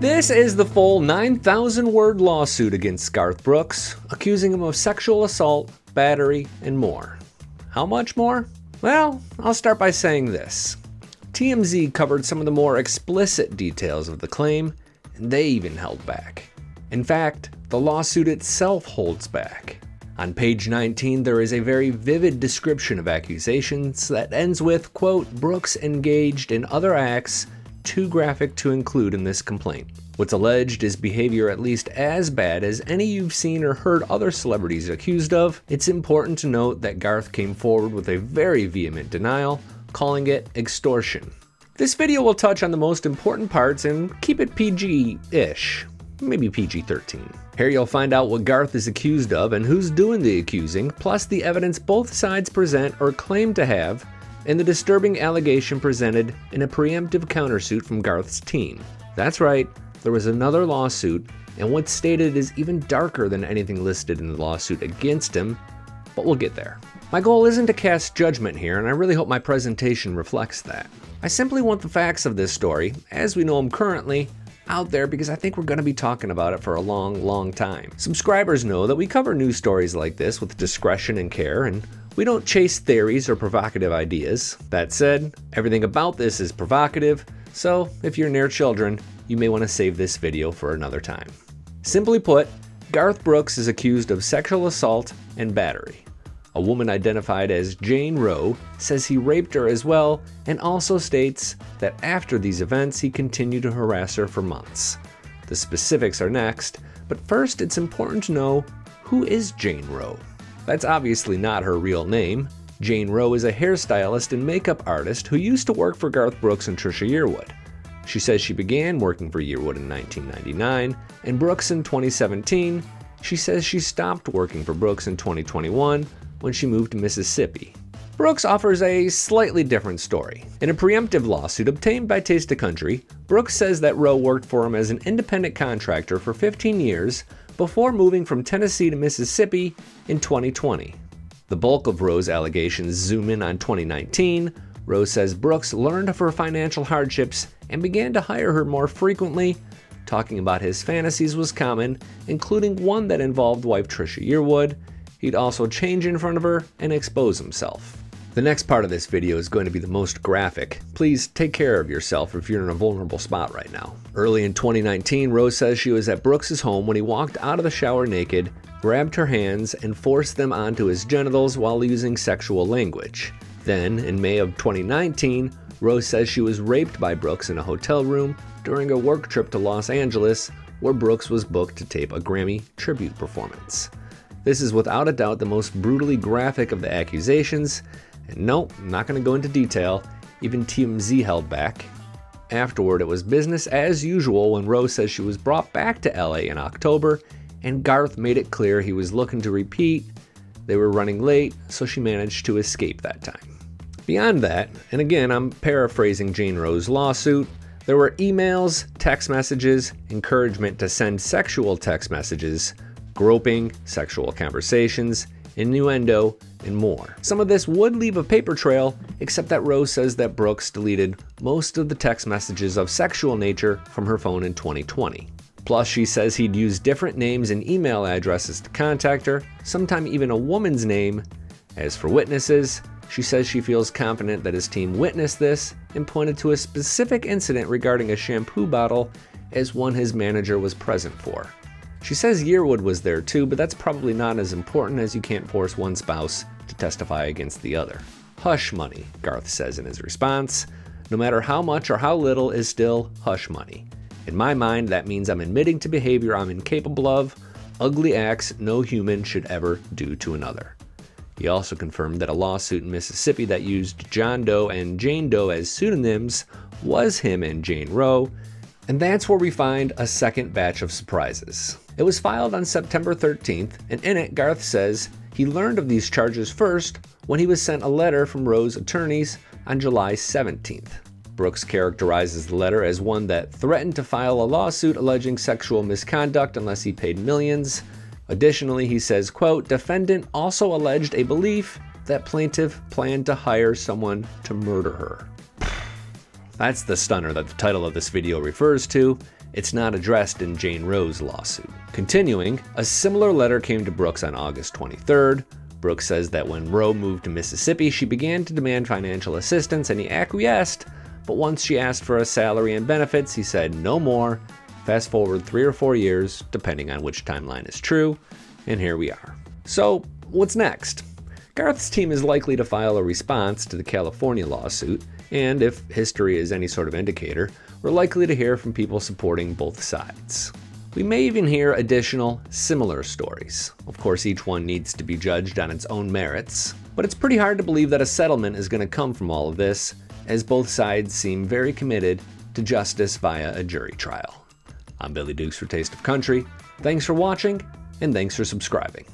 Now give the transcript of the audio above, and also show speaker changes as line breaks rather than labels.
This is the full 9,000-word lawsuit against Garth Brooks, accusing him of sexual assault, battery, and more. How much more? Well, I'll start by saying this. TMZ covered some of the more explicit details of the claim, and they even held back. In fact, the lawsuit itself holds back. On page 19, there is a very vivid description of accusations that ends with, quote, Brooks engaged in other acts too graphic to include in this complaint. What's alleged is behavior at least as bad as any you've seen or heard other celebrities accused of. It's important to note that Garth came forward with a very vehement denial, calling it extortion. This video will touch on the most important parts and keep it PG-ish, maybe PG-13. Here you'll find out what Garth is accused of and who's doing the accusing, plus the evidence both sides present or claim to have, and the disturbing allegation presented in a preemptive countersuit from Garth's team. That's right, there was another lawsuit, and what's stated is even darker than anything listed in the lawsuit against him, but we'll get there. My goal isn't to cast judgment here, and I really hope my presentation reflects that. I simply want the facts of this story, as we know them currently, out there because I think we're going to be talking about it for a long time. Subscribers know that we cover news stories like this with discretion and care, and we don't chase theories or provocative ideas. That said, everything about this is provocative, so if you're near children, you may want to save this video for another time. Simply put, Garth Brooks is accused of sexual assault and battery. A woman identified as Jane Roe says he raped her as well, and also states that after these events he continued to harass her for months. The specifics are next, but first it's important to know, who is Jane Roe? That's obviously not her real name. Jane Roe is a hairstylist and makeup artist who used to work for Garth Brooks and Trisha Yearwood. She says she began working for Yearwood in 1999 and Brooks in 2017. She says she stopped working for Brooks in 2021 when she moved to Mississippi. Brooks offers a slightly different story. In a preemptive lawsuit obtained by Taste of Country, Brooks says that Roe worked for him as an independent contractor for 15 years before moving from Tennessee to Mississippi in 2020. The bulk of Roe's allegations zoom in on 2019. Roe says Brooks learned of her financial hardships and began to hire her more frequently. Talking about his fantasies was common, including one that involved wife Trisha Yearwood. He'd also change in front of her and expose himself. The next part of this video is going to be the most graphic. Please take care of yourself if you're in a vulnerable spot right now. Early in 2019, Rose says she was at Brooks' home when he walked out of the shower naked, grabbed her hands, and forced them onto his genitals while using sexual language. Then, in May of 2019, Rose says she was raped by Brooks in a hotel room during a work trip to Los Angeles, where Brooks was booked to tape a Grammy tribute performance. This is without a doubt the most brutally graphic of the accusations, and no, I'm not going to go into detail. Even TMZ held back. Afterward, it was business as usual when Rose says she was brought back to LA in October, and Garth made it clear he was looking to repeat. They were running late, so she managed to escape that time. Beyond that, and again, I'm paraphrasing Jane Roe's lawsuit, there were emails, text messages, encouragement to send sexual text messages, groping, sexual conversations, innuendo, and more. Some of this would leave a paper trail, except that Rose says that Brooks deleted most of the text messages of sexual nature from her phone in 2020. Plus, she says he'd used different names and email addresses to contact her, sometimes even a woman's name. As for witnesses, she says she feels confident that his team witnessed this and pointed to a specific incident regarding a shampoo bottle as one his manager was present for. She says Yearwood was there too, but that's probably not as important as you can't force one spouse to testify against the other. Hush money, Garth says in his response. No matter how much or how little is still hush money. In my mind, that means I'm admitting to behavior I'm incapable of, ugly acts no human should ever do to another. He also confirmed that a lawsuit in Mississippi that used John Doe and Jane Doe as pseudonyms was him and Jane Roe, and that's where we find a second batch of surprises. It was filed on September 13th, and in it, Garth says he learned of these charges first when he was sent a letter from Roe's attorneys on July 17th. Brooks characterizes the letter as one that threatened to file a lawsuit alleging sexual misconduct unless he paid millions. Additionally, he says, quote, defendant also alleged a belief that plaintiff planned to hire someone to murder her. That's the stunner that the title of this video refers to, It's not addressed in Jane Roe's lawsuit. Continuing, a similar letter came to Brooks on August 23rd. Brooks says that when Roe moved to Mississippi, she began to demand financial assistance and he acquiesced, but once she asked for a salary and benefits, he said no more. Fast forward 3 or 4 years, depending on which timeline is true, and here we are. So, what's next? Garth's team is likely to file a response to the California lawsuit, and if history is any sort of indicator, we're likely to hear from people supporting both sides. We may even hear additional similar stories. Of course, each one needs to be judged on its own merits, but it's pretty hard to believe that a settlement is going to come from all of this, as both sides seem very committed to justice via a jury trial. I'm Billy Dukes for Taste of Country. Thanks for watching, and thanks for subscribing.